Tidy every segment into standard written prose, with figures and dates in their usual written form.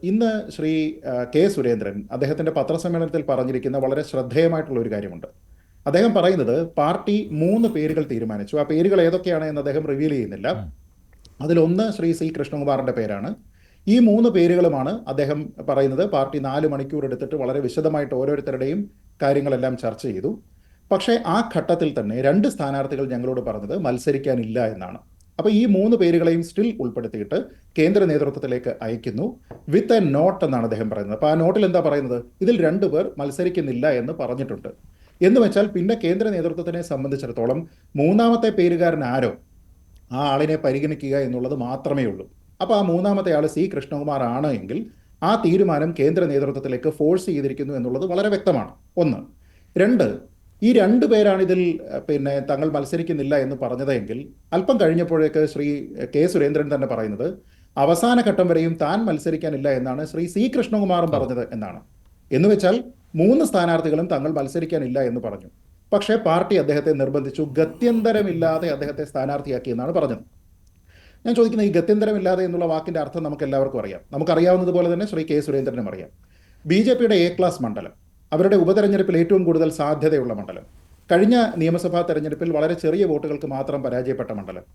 ഇന്ന് ശ്രീ കെ സുരേന്ദ്രൻ അദ്ദേഹത്തിന്റെ പത്രസമ്മേളനത്തിൽ പറഞ്ഞിരിക്കുന്ന വളരെ ശ്രദ്ധേയമായിട്ടുള്ള ഒരു കാര്യമുണ്ട്. അദ്ദേഹം പറയുന്നത് പാർട്ടി 3 പേരുകൾ തീരുമാനിച്ചു. ആ പേരുകൾ ഏതൊക്കെയാണ് എന്ന് അദ്ദേഹം റിവീൽ ചെയ്യുന്നില്ല. അതിലൊന്ന് ശ്രീ സി കൃഷ്ണകുമാറിന്റെ പേരാണ്. ഈ 3 പേരുകളുമാണ് അദ്ദേഹം പറയുന്നത് പാർട്ടി 4 മണിക്കൂർ എടുത്തിട്ട് വളരെ വിശദമായിട്ട് ഓരോരുത്തരുടെയും കാര്യങ്ങളെല്ലാം ചർച്ച ചെയ്തു. പക്ഷേ ആ ഘട്ടത്തിൽ തന്നെ 2 സ്ഥാനാർത്ഥികൾ ഞങ്ങളോട് പറഞ്ഞത് മത്സരിക്കാനില്ല എന്നാണ്. അപ്പോൾ ഈ 3 പേരുകളെയും സ്റ്റിൽ ഉൾപ്പെടുത്തിയിട്ട് കേന്ദ്ര നേതൃത്വത്തിലേക്ക് അയക്കുന്നു വിത്ത് എ നോട്ട് എന്നാണ് അദ്ദേഹം പറയുന്നത്. അപ്പോൾ ആ നോട്ടിൽ എന്താ പറയുന്നത്? ഇതിൽ 2 പേർ മത്സരിക്കുന്നില്ല എന്ന് പറഞ്ഞിട്ടുണ്ട് എന്ന് വെച്ചാൽ പിന്നെ കേന്ദ്ര നേതൃത്വത്തിനെ സംബന്ധിച്ചിടത്തോളം 3-മത്തെ പേരുകാരൻ ആരോ ആ ആളിനെ പരിഗണിക്കുക എന്നുള്ളത് മാത്രമേ ഉള്ളൂ. അപ്പോൾ ആ 3-മത്തെ ആൾ സി കൃഷ്ണകുമാർ ആണ് എങ്കിൽ ആ തീരുമാനം കേന്ദ്ര നേതൃത്വത്തിലേക്ക് ഫോഴ്സ് ചെയ്തിരിക്കുന്നു എന്നുള്ളത് വളരെ വ്യക്തമാണ്. ഒന്ന്. രണ്ട്, ഈ 2 പേരാണ് ഇതിൽ തങ്ങൾ മത്സരിക്കുന്നില്ല എന്ന് പറഞ്ഞതെങ്കിൽ അല്പം കഴിഞ്ഞപ്പോഴേക്ക് ശ്രീ കെ സുരേന്ദ്രൻ തന്നെ പറയുന്നത് അവസാന ഘട്ടം വരെയും താൻ മത്സരിക്കാനില്ല എന്നാണ് ശ്രീ സി കൃഷ്ണകുമാറും പറഞ്ഞത് എന്നാണ്. എന്ന് വെച്ചാൽ 3 സ്ഥാനാർത്ഥികളും തങ്ങൾ മത്സരിക്കാനില്ല എന്ന് പറഞ്ഞു. പക്ഷേ പാർട്ടി അദ്ദേഹത്തെ നിർബന്ധിച്ചു, ഗത്യന്തരമില്ലാതെ അദ്ദേഹത്തെ സ്ഥാനാർത്ഥിയാക്കി എന്നാണ് പറഞ്ഞത്. ഞാൻ ചോദിക്കുന്നത്, ഈ ഗത്യന്തരമില്ലാതെ എന്നുള്ള വാക്കിന്റെ അർത്ഥം നമുക്ക് എല്ലാവർക്കും അറിയാം. നമുക്കറിയാവുന്നതുപോലെ തന്നെ ശ്രീ കെ സുരേന്ദ്രനും അറിയാം. ബി.ജെ.പിയുടെ എ ക്ലാസ് മണ്ഡലം, അവരുടെ ഉപതെരഞ്ഞെടുപ്പിൽ ഏറ്റവും കൂടുതൽ സാധ്യതയുള്ള മണ്ഡലം, കഴിഞ്ഞ നിയമസഭാ തെരഞ്ഞെടുപ്പിൽ വളരെ ചെറിയ വോട്ടുകൾക്ക് മാത്രം പരാജയപ്പെട്ട മണ്ഡലം,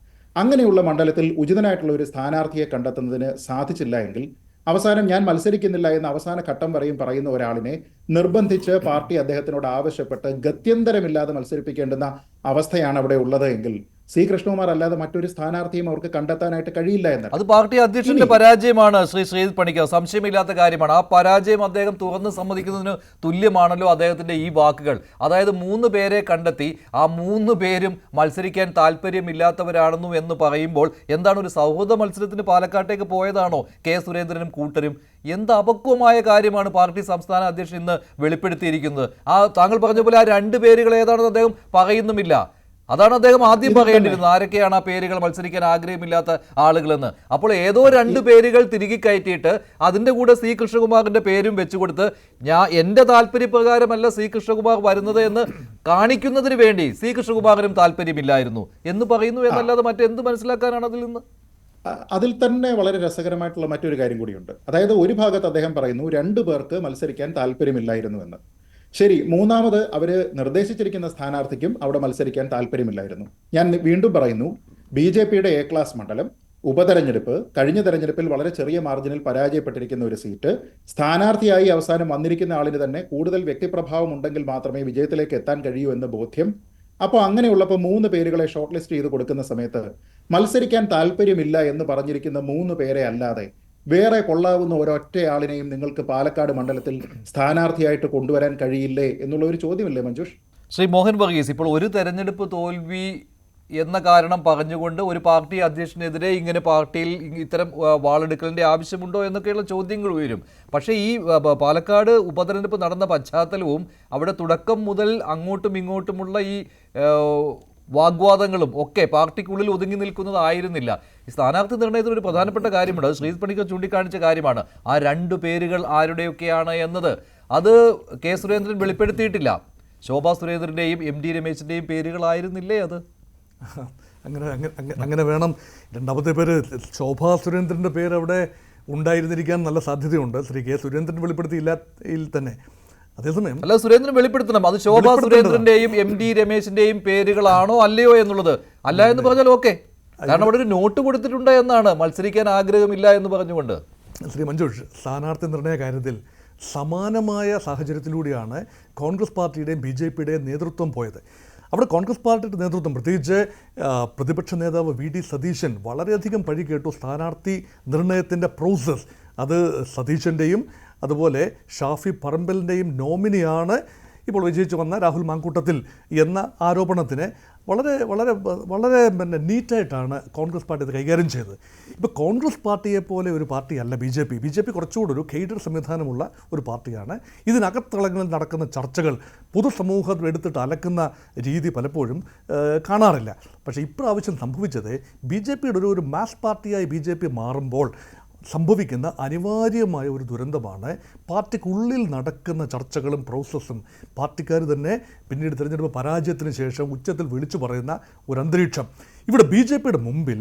അങ്ങനെയുള്ള മണ്ഡലത്തിൽ ഉചിതനായിട്ടുള്ള ഒരു സ്ഥാനാർത്ഥിയെ കണ്ടെത്തുന്നതിന് സാധിച്ചില്ല എങ്കിൽ അവസാനം ഞാൻ മത്സരിക്കുന്നില്ല എന്ന് അവസാന ഘട്ടം വരെയും പറയുന്ന ഒരാളിനെ നിർബന്ധിച്ച് പാർട്ടി അദ്ദേഹത്തിനോട് ആവശ്യപ്പെട്ട് ഗത്യന്തരമില്ലാതെ മത്സരിപ്പിക്കേണ്ടുന്ന അവസ്ഥയാണ് അവിടെ ഉള്ളത് എങ്കിൽ സി കൃഷ്ണകുമാർ അല്ലാതെ മറ്റൊരു സ്ഥാനാർത്ഥിയും അവർക്ക് കണ്ടെത്താനായിട്ട് കഴിയില്ല എന്ന്. അത് പാർട്ടി അധ്യക്ഷന്റെ പരാജയമാണ് ശ്രീ ശ്രീജിത് പണിക്കർ, സംശയമില്ലാത്ത കാര്യമാണ്. ആ പരാജയം അദ്ദേഹം തുറന്ന് സമ്മതിക്കുന്നതിന് തുല്യമാണല്ലോ അദ്ദേഹത്തിന്റെ ഈ വാക്കുകൾ. അതായത് 3 പേരെ കണ്ടെത്തി ആ 3 പേരും മത്സരിക്കാൻ താല്പര്യമില്ലാത്തവരാണെന്നു എന്ന് പറയുമ്പോൾ എന്താണ്, ഒരു സൗഹൃദ മത്സരത്തിന് പാലക്കാട്ടേക്ക് പോയതാണോ കെ സുരേന്ദ്രനും കൂട്ടരും? എന്ത് അപക്വമായ കാര്യമാണ് പാർട്ടി സംസ്ഥാന അധ്യക്ഷൻ ഇന്ന് വെളിപ്പെടുത്തിയിരിക്കുന്നത്. താങ്കൾ പറഞ്ഞ പോലെ ആ 2 പേരുകൾ ഏതാണെന്ന് അദ്ദേഹം പറയുന്നുമില്ല. അതാണ് അദ്ദേഹം ആദ്യം പറയേണ്ടിയിരുന്നത്, ആരൊക്കെയാണ് ആ പേരുകൾ മത്സരിക്കാൻ ആഗ്രഹമില്ലാത്ത ആളുകളെന്ന്. അപ്പോൾ ഏതോ 2 പേരുകൾ തിരികെ കയറ്റിയിട്ട് അതിൻ്റെ കൂടെ സി കൃഷ്ണകുമാറിൻ്റെ പേരും വെച്ചുകൊടുത്ത് എൻ്റെ താല്പര്യപ്രകാരമല്ല സി കൃഷ്ണകുമാർ വരുന്നത് എന്ന് കാണിക്കുന്നതിന് വേണ്ടി സി കൃഷ്ണകുമാറിനും താല്പര്യമില്ലായിരുന്നു എന്ന് പറയുന്നു എന്നല്ലാതെ മറ്റെന്ത് മനസ്സിലാക്കാനാണ് അതിൽ നിന്ന്? അതിൽ തന്നെ വളരെ രസകരമായിട്ടുള്ള മറ്റൊരു കാര്യം കൂടിയുണ്ട്. അതായത് ഒരു ഭാഗത്ത് അദ്ദേഹം പറയുന്നു 2 പേർക്ക് മത്സരിക്കാൻ താല്പര്യമില്ലായിരുന്നു എന്ന്. ശരി, 3-മത് അവർ നിർദ്ദേശിച്ചിരിക്കുന്ന സ്ഥാനാർത്ഥിക്കും അവിടെ മത്സരിക്കാൻ താല്പര്യമില്ലായിരുന്നു. ഞാൻ വീണ്ടും പറയുന്നു, ബി.ജെ.പിയുടെ എ ക്ലാസ് മണ്ഡലം, ഉപതെരഞ്ഞെടുപ്പ്, കഴിഞ്ഞ തെരഞ്ഞെടുപ്പിൽ വളരെ ചെറിയ മാർജിനിൽ പരാജയപ്പെട്ടിരിക്കുന്ന ഒരു സീറ്റ്, സ്ഥാനാർത്ഥിയായി അവസാനം വന്നിരിക്കുന്ന ആളിന് തന്നെ കൂടുതൽ വ്യക്തിപ്രഭാവം ഉണ്ടെങ്കിൽ മാത്രമേ വിജയത്തിലേക്ക് എത്താൻ കഴിയൂ എന്ന് ബോധ്യം. അപ്പോൾ അങ്ങനെയുള്ളപ്പോൾ 3 പേരുകളെ ഷോർട്ട് ലിസ്റ്റ് ചെയ്ത് കൊടുക്കുന്ന സമയത്ത് മത്സരിക്കാൻ താല്പര്യമില്ല എന്ന് പറഞ്ഞിരിക്കുന്ന 3 പേരെ അല്ലാതെ വേറെ കൊള്ളാവുന്ന ഒരൊറ്റയാളിനെയും നിങ്ങൾക്ക് പാലക്കാട് മണ്ഡലത്തിൽ സ്ഥാനാർത്ഥിയായിട്ട് കൊണ്ടുവരാൻ കഴിയില്ലേ എന്നുള്ള ഒരു ചോദ്യമല്ലേ മഞ്ജുഷ്? ശ്രീ മോഹൻ വർഗീസ്, ഇപ്പോൾ ഒരു തെരഞ്ഞെടുപ്പ് തോൽവി എന്ന കാരണം പറഞ്ഞുകൊണ്ട് ഒരു പാർട്ടി അധ്യക്ഷനെതിരെ ഇങ്ങനെ പാർട്ടിയിൽ ഇത്തരം വാളെടുക്കലിൻ്റെ ആവശ്യമുണ്ടോ എന്നൊക്കെയുള്ള ചോദ്യങ്ങൾ ഉയരും. പക്ഷേ ഈ പാലക്കാട് ഉപതെരഞ്ഞെടുപ്പ് നടന്ന പശ്ചാത്തലവും അവിടെ തുടക്കം മുതൽ അങ്ങോട്ടും ഇങ്ങോട്ടുമുള്ള ഈ വാഗ്വാദങ്ങളും ഒക്കെ പാർട്ടിക്കുള്ളിൽ ഒതുങ്ങി നിൽക്കുന്നതായിരുന്നില്ല. ഈ സ്ഥാനാർത്ഥി നിർണയത്തിൽ ഒരു പ്രധാനപ്പെട്ട കാര്യമുണ്ട്, ശ്രീജിത് പണിക്കർ ചൂണ്ടിക്കാണിച്ച കാര്യമാണ്. ആ 2 പേരുകൾ ആരുടെയൊക്കെയാണ് എന്നത് അത് കെ സുരേന്ദ്രൻ വെളിപ്പെടുത്തിയിട്ടില്ല. ശോഭാ സുരേന്ദ്രൻ്റെയും എം ഡി രമേശിൻ്റെയും പേരുകളായിരുന്നില്ലേ അത്? അങ്ങനെ വേണം. 2-മത്തെ പേര് ശോഭാ സുരേന്ദ്രൻ്റെ പേര് അവിടെ ഉണ്ടായിരുന്നിരിക്കാൻ നല്ല സാധ്യതയുണ്ട്. ശ്രീ കെ സുരേന്ദ്രൻ വെളിപ്പെടുത്തിയില്ല തന്നെ. അതേസമയം അല്ല, സുരേന്ദ്രൻ വെളിപ്പെടുത്തണം. അത് ശോഭാ സുരേന്ദ്രന്റെയും എം ഡി രമേശിന്റെയും പേരുകളാണോ അല്ലയോ എന്നുള്ളത്. അല്ല എന്ന് പറഞ്ഞാൽ ഓക്കെ, കാരണം അവിടെ ഒരു നോട്ട് കൊടുത്തിട്ടുണ്ട് എന്നാണ്, മത്സരിക്കാൻ ആഗ്രഹമില്ല എന്ന് പറഞ്ഞുകൊണ്ട്. ശ്രീ മഞ്ജുഷ്, സ്ഥാനാർത്ഥി നിർണയ കാര്യത്തിൽ സമാനമായ സാഹചര്യത്തിലൂടെയാണ് കോൺഗ്രസ് പാർട്ടിയുടെയും ബി.ജെ.പിയുടെയും നേതൃത്വം പോയത്. അവിടെ കോൺഗ്രസ് പാർട്ടിയുടെ നേതൃത്വം, പ്രത്യേകിച്ച് പ്രതിപക്ഷ നേതാവ് വി ഡി സതീശൻ വളരെയധികം പഴി കേട്ടു സ്ഥാനാർത്ഥി നിർണയത്തിൻ്റെ പ്രോസസ്സ്. അത് സതീശൻ്റെയും അതുപോലെ ഷാഫി പറമ്പലിൻ്റെയും നോമിനിയാണ് ഇപ്പോൾ വിജയിച്ചു വന്ന രാഹുൽ മാങ്കൂട്ടത്തിൽ എന്ന ആരോപണത്തിന് വളരെ വളരെ വളരെ നീറ്റായിട്ടാണ് കോൺഗ്രസ് പാർട്ടി അത് കൈകാര്യം ചെയ്തത്. ഇപ്പോൾ കോൺഗ്രസ് പാർട്ടിയെപ്പോലെ ഒരു പാർട്ടിയല്ല ബി.ജെ.പി കുറച്ചുകൂടി ഒരു കേഡർ സംവിധാനമുള്ള ഒരു പാർട്ടിയാണ്. ഇതിനകത്തളങ്ങളിൽ നടക്കുന്ന ചർച്ചകൾ പൊതുസമൂഹം എടുത്തിട്ട് അലക്കുന്ന രീതി പലപ്പോഴും കാണാറില്ല. പക്ഷേ ഇപ്രാവശ്യം സംഭവിച്ചത് ബി.ജെ.പിയുടെ ഒരു മാസ് പാർട്ടിയായി ബി.ജെ.പി മാറുമ്പോൾ സംഭവിക്കുന്ന അനിവാര്യമായ ഒരു ദുരന്തമാണ് പാർട്ടിക്കുള്ളിൽ നടക്കുന്ന ചർച്ചകളും പ്രോസസ്സും. പാർട്ടിക്കാർ തന്നെ പിന്നീട് തിരഞ്ഞെടുപ്പ് പരാജയത്തിന് ശേഷം ഉച്ചത്തിൽ വിളിച്ചു പറയുന്ന ഒരു അന്തരീക്ഷം. ഇവിടെ ബി ജെ പിയുടെ മുമ്പിൽ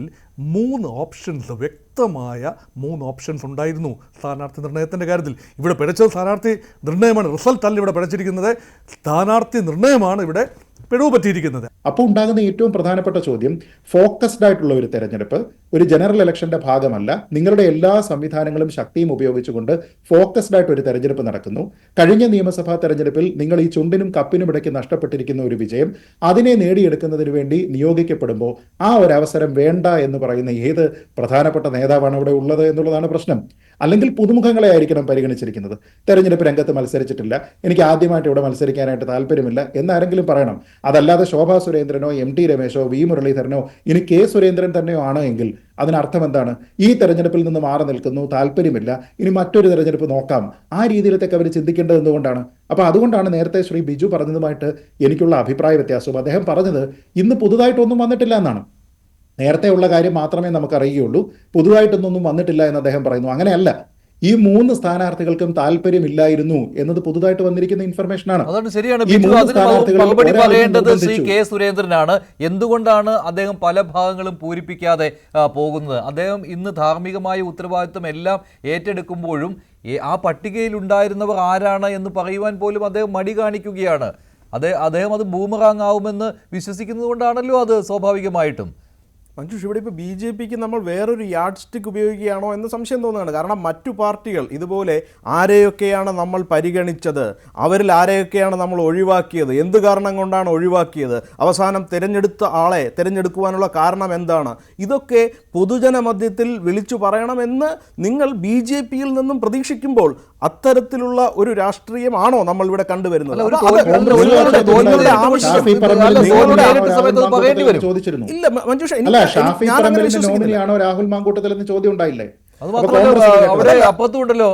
3 ഓപ്ഷൻസ്, വ്യക്തമായ 3 ഓപ്ഷൻസ് ഉണ്ടായിരുന്നു സ്ഥാനാർത്ഥി നിർണ്ണയത്തിൻ്റെ കാര്യത്തിൽ. ഇവിടെ പിഴച്ചത് സ്ഥാനാർത്ഥി നിർണ്ണയമാണ്, റിസൾട്ട് അല്ല ഇവിടെ പിഴച്ചിരിക്കുന്നത്, സ്ഥാനാർത്ഥി നിർണ്ണയമാണ് ഇവിടെ പിഴവ് പറ്റിയിരിക്കുന്നത്. അപ്പോൾ ഉണ്ടാകുന്ന ഏറ്റവും പ്രധാനപ്പെട്ട ചോദ്യം, ഫോക്കസ്ഡ് ആയിട്ടുള്ള ഒരു തെരഞ്ഞെടുപ്പ് ഒരു ജനറൽ ഇലക്ഷന്റെ ഭാഗമല്ല, നിങ്ങളുടെ എല്ലാ സംവിധാനങ്ങളും ശക്തിയും ഉപയോഗിച്ചുകൊണ്ട് ഫോക്കസ്ഡ് ആയിട്ട് ഒരു തെരഞ്ഞെടുപ്പ് നടക്കുന്നു. കഴിഞ്ഞ നിയമസഭാ തെരഞ്ഞെടുപ്പിൽ നിങ്ങൾ ഈ ചുണ്ടിനും കപ്പിനും ഇടയ്ക്ക് നഷ്ടപ്പെട്ടിരിക്കുന്ന ഒരു വിജയം, അതിനെ നേടിയെടുക്കുന്നതിന് വേണ്ടി നിയോഗിക്കപ്പെടുമ്പോൾ ആ ഒരു അവസരം വേണ്ട എന്ന് പറയുന്ന ഏത് പ്രധാനപ്പെട്ട നേതാവാണ് ഇവിടെ ഉള്ളത് എന്നുള്ളതാണ് പ്രശ്നം. അല്ലെങ്കിൽ പുതുമുഖങ്ങളെ ആയിരിക്കണം പരിഗണിച്ചിരിക്കുന്നത്. തെരഞ്ഞെടുപ്പ് രംഗത്ത് മത്സരിച്ചിട്ടില്ല, എനിക്ക് ആദ്യമായിട്ട് ഇവിടെ മത്സരിക്കാനായിട്ട് താല്പര്യമില്ല എന്നാരെങ്കിലും പറയണം. അതല്ലാതെ ശോഭാ സുരേന്ദ്രനോ MT രമേശോ V മുരളീധരനോ ഇനി K സുരേന്ദ്രൻ തന്നെയോ ആണ് എങ്കിൽ അതിനർത്ഥം എന്താണ്? ഈ തെരഞ്ഞെടുപ്പിൽ നിന്ന് മാറി നിൽക്കുന്നു, താല്പര്യമില്ല, ഇനി മറ്റൊരു തെരഞ്ഞെടുപ്പ് നോക്കാം, ആ രീതിയിലത്തേക്ക് അവർ ചിന്തിക്കേണ്ടത് എന്തുകൊണ്ടാണ്? അപ്പോൾ അതുകൊണ്ടാണ് നേരത്തെ ശ്രീ ബിജു പറഞ്ഞതുമായിട്ട് എനിക്കുള്ള അഭിപ്രായ വ്യത്യാസവും. അദ്ദേഹം പറഞ്ഞത് ഇന്ന് പുതുതായിട്ടൊന്നും വന്നിട്ടില്ല എന്നാണ്. നേരത്തെ ഉള്ള കാര്യം മാത്രമേ നമുക്ക് അറിയുകയുള്ളൂ, പുതുതായിട്ടൊന്നും വന്നിട്ടില്ല എന്ന് അദ്ദേഹം പറയുന്നു. അങ്ങനെയല്ല, ഈ 3 സ്ഥാനാർത്ഥികൾക്കും താല്പര്യമില്ലായിരുന്നു എന്നത് പുതുതായിട്ട് വന്നിരിക്കുന്ന ഇൻഫർമേഷനാണ്. അതാണ് ശരിയാണ് ബിജു. അതിന് മറുപടി പറയേണ്ടത് ശ്രീ K സുരേന്ദ്രനാണ്. എന്തുകൊണ്ടാണ് അദ്ദേഹം പല ഭാഗങ്ങളും പൂരിപ്പിക്കാതെ പോകുന്നത്? അദ്ദേഹം ഇന്ന് ധാർമ്മികമായ ഉത്തരവാദിത്വം എല്ലാം ഏറ്റെടുക്കുമ്പോഴും ആ പട്ടികയിൽ ഉണ്ടായിരുന്നവർ ആരാണ് എന്ന് പറയുവാൻ പോലും അദ്ദേഹം മടി കാണിക്കുകയാണ്. അദ്ദേഹം അത് ബൂമറാങ് ആവുമെന്ന് വിശ്വസിക്കുന്നത് കൊണ്ടാണല്ലോ അത് സ്വാഭാവികമായിട്ടും. മഞ്ജുഷ്, ഇവിടെ ഇപ്പോൾ BJPക്ക് നമ്മൾ വേറൊരു യാഡ് സ്റ്റിക്ക് ഉപയോഗിക്കുകയാണോ എന്ന് സംശയം തോന്നുകയാണ്. കാരണം മറ്റു പാർട്ടികൾ ഇതുപോലെ ആരെയൊക്കെയാണ് നമ്മൾ പരിഗണിച്ചത്, അവരിൽ ആരെയൊക്കെയാണ് നമ്മൾ ഒഴിവാക്കിയത്, എന്ത് കാരണം കൊണ്ടാണ് ഒഴിവാക്കിയത്, അവസാനം തിരഞ്ഞെടുത്ത ആളെ തിരഞ്ഞെടുക്കുവാനുള്ള കാരണം എന്താണ്, ഇതൊക്കെ പൊതുജന മധ്യത്തിൽ വിളിച്ചു പറയണമെന്ന് നിങ്ങൾ BJPയിൽ നിന്നും പ്രതീക്ഷിക്കുമ്പോൾ അത്തരത്തിലുള്ള ഒരു രാഷ്ട്രീയമാണോ നമ്മൾ ഇവിടെ കണ്ടുവരുന്നത്? ഇല്ല മഞ്ജുഷ, നോമിനിയാണോ രാഹുൽ മാങ്കൂട്ടത്തിൽ എന്ന് ചോദ്യം ഉണ്ടായില്ലേ? അത് മാത്രമല്ല, അവിടെ അപ്പുറത്തുണ്ടല്ലോ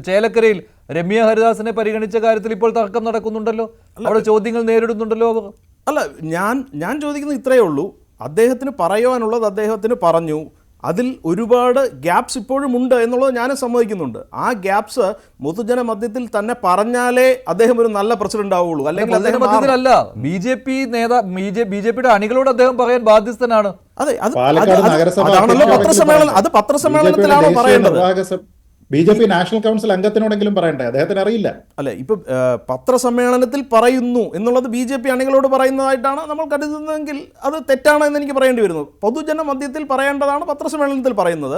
ചേലക്കരയിൽ രമ്യ ഹരിദാസിനെ പരിഗണിച്ച കാര്യത്തിൽ ഇപ്പോൾ തർക്കം നടക്കുന്നുണ്ടല്ലോ, അവിടെ ചോദ്യങ്ങൾ നേരിടുന്നുണ്ടല്ലോ അവർ. അല്ല, ഞാൻ ചോദിക്കുന്നത് ഇത്രയേ ഉള്ളൂ, അദ്ദേഹത്തിന് പറയുവാനുള്ളത് അദ്ദേഹത്തിന് പറഞ്ഞു, അതിൽ ഒരുപാട് ഗ്യാപ്സ് ഇപ്പോഴും ഉണ്ട് എന്നുള്ളത് ഞാൻ സമ്മതിക്കുന്നുണ്ട്. ആ ഗ്യാപ്സ് പൊതുജന മധ്യത്തിൽ തന്നെ പറഞ്ഞാലേ അദ്ദേഹം ഒരു നല്ല പ്രസിഡന്റ് ആവുള്ളൂ. അല്ലെങ്കിൽ മധ്യത്തിലല്ല, BJPയുടെ അണികളോട് അദ്ദേഹം പറയാൻ ബാധ്യസ്ഥനാണ്. അതെ, അതാണല്ലോ പത്രസമ്മേളനം, അത് പത്രസമ്മേളനത്തിലാണോ പറയേണ്ടത്? BJP നാഷണൽ കൗൺസിൽ അംഗത്തിനോടെങ്കിലും പറയണ്ടേ? അദ്ദേഹത്തിന് അറിയില്ല. അല്ലെ, ഇപ്പൊ പത്രസമ്മേളനത്തിൽ പറയുന്നു എന്നുള്ളത് BJP അണികളോട് പറയുന്നതായിട്ടാണ് നമ്മൾ കരുതുന്നതെങ്കിൽ അത് തെറ്റാണ് എന്ന് എനിക്ക് പറയേണ്ടി വരുന്നു. പൊതുജന മധ്യത്തിൽ പറയേണ്ടതാണ് പത്രസമ്മേളനത്തിൽ പറയുന്നത്.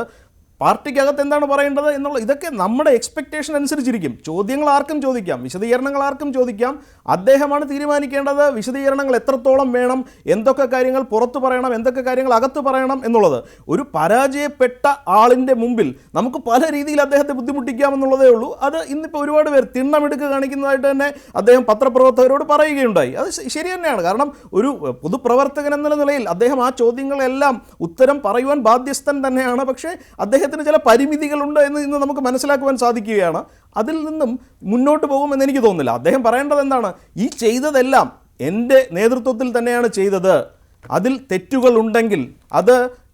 പാർട്ടിക്കകത്ത് എന്താണ് പറയേണ്ടത് എന്നുള്ള ഇതൊക്കെ നമ്മുടെ എക്സ്പെക്റ്റേഷൻ അനുസരിച്ചിരിക്കും. ചോദ്യങ്ങൾ ആർക്കും ചോദിക്കാം, വിശദീകരണങ്ങൾ ആർക്കും ചോദിക്കാം. അദ്ദേഹമാണ് തീരുമാനിക്കേണ്ടത് വിശദീകരണങ്ങൾ എത്രത്തോളം വേണം, എന്തൊക്കെ കാര്യങ്ങൾ പുറത്തു പറയണം, എന്തൊക്കെ കാര്യങ്ങൾ അകത്ത് പറയണം എന്നുള്ളത്. ഒരു പരാജയപ്പെട്ട ആളിൻ്റെ മുമ്പിൽ നമുക്ക് പല രീതിയിൽ അദ്ദേഹത്തെ ബുദ്ധിമുട്ടിക്കാമെന്നുള്ളതേ ഉള്ളൂ. അത് ഇന്നിപ്പോൾ ഒരുപാട് പേർ തിണ്ണമെടുക്ക് കാണിക്കുന്നതായിട്ട് തന്നെ അദ്ദേഹം പത്രപ്രവർത്തകരോട് പറയുകയുണ്ടായി. അത് ശരി തന്നെയാണ്. കാരണം ഒരു പൊതുപ്രവർത്തകൻ എന്ന നിലയിൽ അദ്ദേഹം ആ ചോദ്യങ്ങളെല്ലാം ഉത്തരം പറയുവാൻ ബാധ്യസ്ഥൻ തന്നെയാണ്. പക്ഷേ അദ്ദേഹത്തിന് ചില പരിമിതികളുണ്ട് എന്ന് ഇന്ന് നമുക്ക് മനസ്സിലാക്കുവാൻ സാധിക്കുകയാണ്. അതിൽ നിന്നും മുന്നോട്ട് പോകുമെന്ന് എനിക്ക് തോന്നുന്നില്ല. അദ്ദേഹം പറയേണ്ടത് എന്താണ്, ഈ ചെയ്തതെല്ലാം എൻ്റെ നേതൃത്വത്തിൽ തന്നെയാണ് ചെയ്തത്, അതിൽ തെറ്റുകൾ ഉണ്ടെങ്കിൽ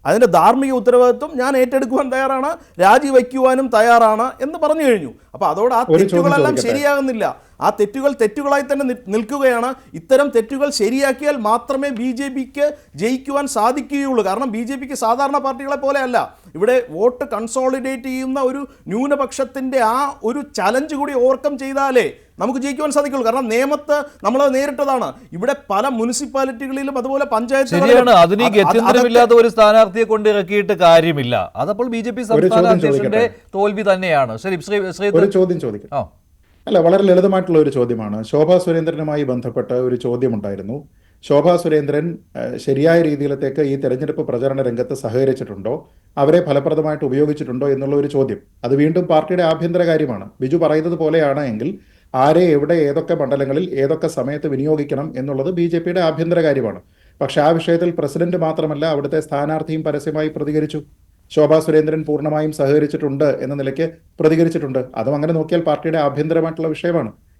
അതിൻ്റെ ധാർമ്മിക ഉത്തരവാദിത്വം ഞാൻ ഏറ്റെടുക്കുവാൻ തയ്യാറാണ്, രാജിവെക്കുവാനും തയ്യാറാണ് എന്ന് പറഞ്ഞു കഴിഞ്ഞു. അപ്പോൾ അതോടെ ആ തെറ്റുകളെല്ലാം ശരിയാകുന്നില്ല, ആ തെറ്റുകൾ തെറ്റുകളായി തന്നെ നിൽക്കുകയാണ്. ഇത്തരം തെറ്റുകൾ ശരിയാക്കിയാൽ മാത്രമേ BJPക്ക് ജയിക്കുവാൻ സാധിക്കുകയുള്ളൂ. കാരണം BJPക്ക് സാധാരണ പാർട്ടികളെ പോലെ അല്ല, ഇവിടെ വോട്ട് കൺസോളിഡേറ്റ് ചെയ്യുന്ന ഒരു ന്യൂനപക്ഷത്തിൻ്റെ ആ ഒരു ചലഞ്ച് കൂടി ഓവർകം ചെയ്താലേ നമുക്ക് ജയിക്കുവാൻ സാധിക്കുള്ളൂ. കാരണം നിയമത്ത് നമ്മളത് നേരിട്ടതാണ്. ഇവിടെ പല മുനിസിപ്പാലിറ്റികളിലും അതുപോലെ പഞ്ചായത്തുകളിലും ഗത്യന്തരമില്ലാത്ത ഒരു സ്ഥാനാർത്ഥിയെ കൊണ്ട് ഇറക്കിയിട്ട് കാര്യമില്ല. അതപ്പോൾ BJP സംസ്ഥാന അധ്യക്ഷന്റെ തോൽവി തന്നെയാണ്. ശരി, ഒരു ചോദ്യം ചോദിക്കാം. അല്ല, വളരെ ലളിതമായിട്ടുള്ള ഒരു ചോദ്യമാണ്. ശോഭാ സുരേന്ദ്രനുമായി ബന്ധപ്പെട്ട ഒരു ചോദ്യമുണ്ടായിരുന്നു. ശോഭാ സുരേന്ദ്രൻ ശരിയായ രീതിയിലത്തേക്ക് ഈ തെരഞ്ഞെടുപ്പ് പ്രചരണ രംഗത്ത് സഹകരിച്ചിട്ടുണ്ടോ, അവരെ ഫലപ്രദമായിട്ട് ഉപയോഗിച്ചിട്ടുണ്ടോ എന്നുള്ള ഒരു ചോദ്യം. അത് വീണ്ടും പാർട്ടിയുടെ ആഭ്യന്തര കാര്യമാണ്. ബിജു പറയുന്നത് പോലെയാണ് എങ്കിൽ ആരെ എവിടെ ഏതൊക്കെ മണ്ഡലങ്ങളിൽ ഏതൊക്കെ സമയത്ത് വിനിയോഗിക്കണം എന്നുള്ളത് BJPയുടെ ആഭ്യന്തര കാര്യമാണ്. പക്ഷെ ആ വിഷയത്തിൽ പ്രസിഡന്റ് മാത്രമല്ല അവിടുത്തെ സ്ഥാനാർത്ഥിയും പരസ്യമായി പ്രതികരിച്ചു. ശോഭാ സുരേന്ദ്രൻ പൂർണ്ണമായും സഹകരിച്ചിട്ടുണ്ട് എന്ന നിലയ്ക്ക് പ്രതികരിച്ചിട്ടുണ്ട്. അതും അങ്ങനെ നോക്കിയാൽ പാർട്ടിയുടെ ആഭ്യന്തരമായിട്ടുള്ള വിഷയമാണ്.